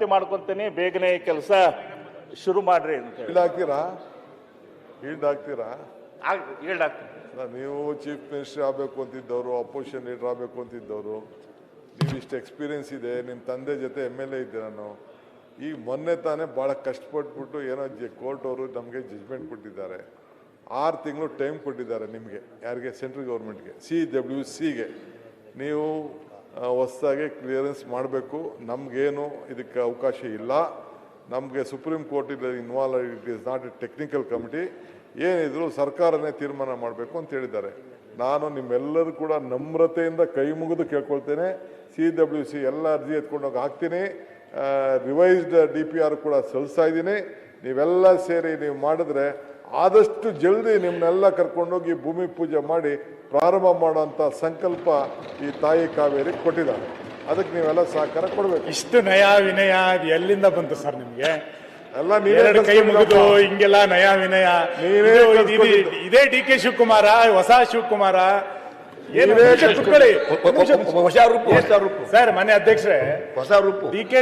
ವಿನಂತಿ ಮಾಡ್ಕೊಂತೀನಿ, ಬೇಗನೆ ಕೆಲಸ ಶುರು ಮಾಡ್ರಿ ಅಂತ ಹೇಳಿ. ಈಲ್ಡ್ ಆಗ್ತೀರಾ? ನೀವು ಚೀಫ್ ಮಿನಿಸ್ಟರ್ ಆಗಬೇಕು ಅಂತಿದ್ದವರು, ಅಪೋಸಿಷನ್ ಲೀಡರ್ ಆಗಬೇಕು ಅಂತಿದ್ದವರು, ನೀವು ಇಷ್ಟು ಎಕ್ಸ್ಪೀರಿಯನ್ಸ್ ಇದೆ, ನಿಮ್ಮ ತಂದೆ ಜೊತೆ MLA ಇದ್ದೆ ನಾನು. ಈಗ ಮೊನ್ನೆ ತಾನೇ ಭಾಳ ಕಷ್ಟಪಟ್ಬಿಟ್ಟು ಏನೋ ಕೋರ್ಟ್ ಅವರು ನಮಗೆ ಜಜ್ಮೆಂಟ್ ಕೊಟ್ಟಿದ್ದಾರೆ. 6 ತಿಂಗಳು ಟೈಮ್ ಕೊಟ್ಟಿದ್ದಾರೆ ನಿಮಗೆ, ಯಾರಿಗೆ? ಸೆಂಟ್ರಲ್ ಗೌರ್ಮೆಂಟ್ಗೆ, CWCಗೆ. ನೀವು ಹೊಸದಾಗಿ ಕ್ಲಿಯರೆನ್ಸ್ ಮಾಡಬೇಕು. ನಮಗೇನು ಇದಕ್ಕೆ ಅವಕಾಶ ಇಲ್ಲ. ನಮಗೆ supreme court involve, it is not A technical committee. ಏನಿದ್ರು ಸರ್ಕಾರನೇ ತೀರ್ಮಾನ ಮಾಡಬೇಕು ಅಂತ ಹೇಳಿದ್ದಾರೆ. ನಾನು ನಿಮ್ಮೆಲ್ಲರೂ ಕೂಡ ನಮ್ರತೆಯಿಂದ ಕೈ ಮುಗಿದು ಕೇಳ್ಕೊಳ್ತೇನೆ. CWC ಎಲ್ಲ ಅರ್ಜಿ ಎತ್ಕೊಂಡೋಗಿ ಹಾಕ್ತೀನಿ. ರಿವೈಸ್ಡ್ DPR ಕೂಡ ಸಲ್ಲಿಸ್ತಾ ಇದ್ದೀನಿ. ನೀವೆಲ್ಲ ಸೇರಿ ನೀವು ಮಾಡಿದ್ರೆ ಆದಷ್ಟು ಜಲ್ದಿ ನಿಮ್ಮನ್ನೆಲ್ಲ ಕರ್ಕೊಂಡೋಗಿ ಭೂಮಿ ಪೂಜೆ ಮಾಡಿ ಪ್ರಾರಂಭ ಮಾಡೋಂಥ ಸಂಕಲ್ಪ ಈ ತಾಯಿ ಕಾವೇರಿ ಕೊಟ್ಟಿದ್ದಾರೆ. ಅದಕ್ಕೆ ನೀವೆಲ್ಲ ಸಹಕಾರ ಕೊಡಬೇಕು. ಇಷ್ಟು ನಯ ವಿನಯ ಅದು ಎಲ್ಲಿಂದ ಬಂತು ಸರ್ ನಿಮ್ಗೆ? ಎಲ್ಲ ನೀವೇ ಕೈ ಮುಗಿದು ಹಿಂಗೆಲ್ಲ ನಯ ವಿನಯ. ಇದೇ DK ಶಿವಕುಮಾರ, ಹೊಸ ಶಿವಕುಮಾರ? ಸರ್ ಮನೆ ಅಧ್ಯಕ್ಷರೇ, ಹೊಸ ರೂಪ DK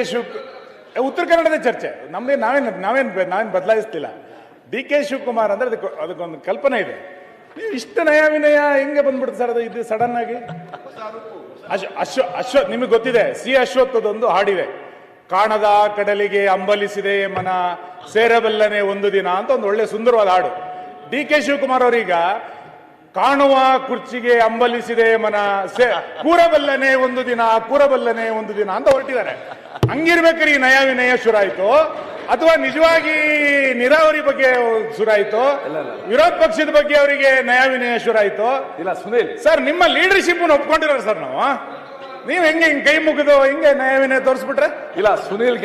ಉತ್ತರ ಕನ್ನಡದ ಚರ್ಚೆ ನಮ್ದೇ. ನಾವೇನ್ ಬದಲಾಯಿಸ್ತಿಲ್ಲ. DK ಶಿವಕುಮಾರ್ ಅಂದ್ರೆ ಅದಕ್ಕೊಂದು ಕಲ್ಪನೆ ಇದೆ. ನೀವು ಇಷ್ಟು ನಯ ವಿನಯ ಹೆಂಗೆ ಬಂದ್ಬಿಡುತ್ತೆ ಸರ್? ಅದು ಇದು ಸಡನ್ ಆಗಿ ಅಶ್ವಥ್ ನಿಮಗೆ ಗೊತ್ತಿದೆ, ಅಶ್ವತ್ಥದೊಂದು ಹಾಡಿದೆ, ಕಾಣದ ಕಡಲಿಗೆ ಅಂಬಲಿಸಿದೆ ಮನ ಸೇರಬಲ್ಲನೆ ಒಂದು ದಿನ ಅಂತ ಒಂದು ಒಳ್ಳೆ ಸುಂದರವಾದ ಹಾಡು. DK ಶಿವಕುಮಾರ್ ಅವರೀಗ ಕಾಣುವ ಕುರ್ಚಿಗೆ ಅಂಬಲಿಸಿದೆ ಮನ ಕೂರಬಲ್ಲನೆ ಒಂದು ದಿನ, ಕೂರಬಲ್ಲನೆ ಒಂದು ದಿನ ಅಂತ ಹೊರಟಿದ್ದಾರೆ. ಹಂಗಿರ್ಬೇಕಾದ್ರೆ ಈ ನಯ ವಿನಯ ಶುರಾಯ್ತು, ಅಥವಾ ನಿಜವಾಗಿ ನೀರಾವರಿ ಬಗ್ಗೆ ಶುರಾಯ್ತು, ವಿರೋಧ ಪಕ್ಷದ ಬಗ್ಗೆ ಅವರಿಗೆ ನಯ ವಿನಯ ಶುರಾಯ್ತು? ಇಲ್ಲ ಸುನೀಲ್ ಸರ್, ನಿಮ್ಮ ಲೀಡರ್ಶಿಪ್ ಒಪ್ಕೊಂಡಿರೋ ಸರ್ ನಾವು. ನೀವು ಹೆಂಗೆ ಕೈ ಮುಗಿದು ಹಿಂಗೆ ನಯ ವಿನಯ ತೋರಿಸ್ಬಿಟ್ರೆ? ಇಲ್ಲ ಸುನೀಲ್